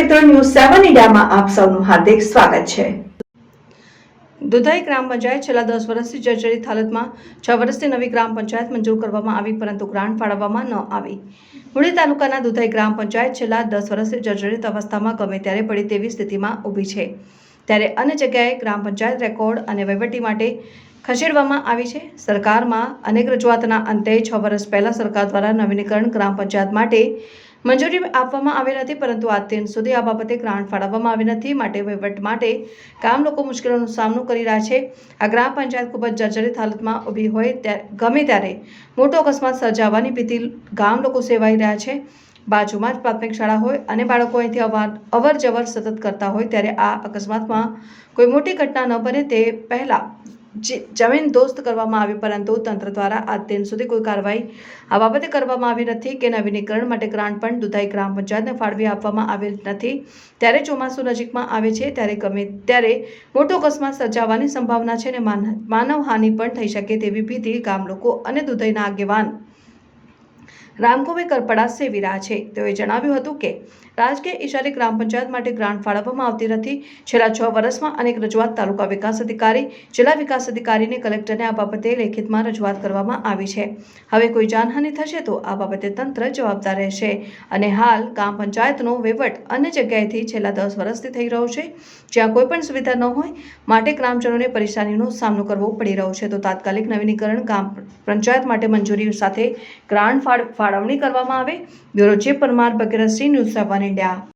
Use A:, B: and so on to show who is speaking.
A: મિત્રો, ન્યૂઝ 7 ઇન્ડિયામાં આપ સૌનું હાર્દિક સ્વાગત છે।
B: દુધાઈ ગ્રામ પંચાયત છેલ્લા 10 વર્ષથી જર્જરિત હાલતમાં 6 વર્ષથી નવી ગ્રામ પંચાયત મંજૂર કરવામાં આવી, પરંતુ ગ્રાન્ટ ફાળવવામાં ન આવી। મૂળી તાલુકાના દુધાઈ ગ્રામ પંચાયત છેલ્લા 10 વર્ષથી જર્જરિત અવસ્થામાં ગમે ત્યારે પડી તેવી સ્થિતિમાં ઊભી છે। ત્યારે અન્ય જગ્યાએ ગ્રામ પંચાયત રેકોર્ડ અને વહીવટી માટે ખસેડવામાં આવી છે। સરકારમાં અનેક રજૂઆતના અંતે 6 વર્ષ પહેલા સરકાર દ્વારા નવીનીકરણ ગ્રામ પંચાયત માટે મંજૂરી આપવામાં આવી નથી, પરંતુ આજ દિન સુધી આ બાબતે ગ્રાન્ટ ફાળવવામાં આવી નથી। માટે વહીવટ માટે ગામ લોકો મુશ્કેલીનો સામનો કરી રહ્યા છે। આ ગ્રામ પંચાયત ખૂબ જ જર્જરિત હાલતમાં ઊભી હોય ગમે ત્યારે મોટો અકસ્માત સર્જાવાની ભીતિ ગામ લોકો સેવાઈ રહ્યા છે। બાજુમાં જ પ્રાથમિક શાળા હોય અને બાળકો અહીંથી અવર જવર સતત કરતા હોય ત્યારે આ અકસ્માતમાં કોઈ મોટી ઘટના ન બને તે પહેલા જમીન દોસ્ત કરવામાં આવી, પરંતુ તંત્ર દ્વારા આજ દિન સુધી કોઈ કાર્યવાહી આ બાબતે કરવામાં આવી નથી કે નવીનીકરણ માટે ગ્રાન્ટ પણ દુધાઈ ગ્રામ પંચાયતને ફાળવી આપવામાં આવેલ નથી। ત્યારે ચોમાસું નજીકમાં આવે છે ત્યારે ગમે ત્યારે મોટો અકસ્માત સર્જાવાની સંભાવના છે અને માનવહાનિ પણ થઈ શકે તેવી ભીતિ ગામ લોકો અને દુધાઈના આગેવાન રામગોભાઈ કરપડા સેવી રહ્યા છે। તેઓએ જણાવ્યું હતું કે રાજકીય ઇશારે ગ્રામ પંચાયત માટે ગ્રાન્ટ ફાળવવામાં આવતી નથી। છેલ્લા 6 વર્ષમાં અનેક રજૂઆત તાલુકા વિકાસ અધિકારી, જિલ્લા વિકાસ અધિકારીને, કલેક્ટરને આ બાબતે લેખિતમાં રજૂઆત કરવામાં આવી છે। હવે કોઈ જાનહાનિ થશે તો આ બાબતે તંત્ર જવાબદાર રહેશે અને હાલ ગ્રામ પંચાયતનો વહીવટ અન્ય જગ્યાએથી છેલ્લા 10 વર્ષથી થઈ રહ્યો છે, જ્યાં કોઈ પણ સુવિધા ન હોય, માટે ગ્રામજનોને પરેશાનીનો સામનો કરવો પડી રહ્યો છે। તો તાત્કાલિક નવીનીકરણ ગ્રામ પંચાયત માટે મંજૂરી સાથે ગ્રાન્ટ ફાળવણી કરવામાં આવે। Bureau chief Parmar, Bagersingh, news 7 India.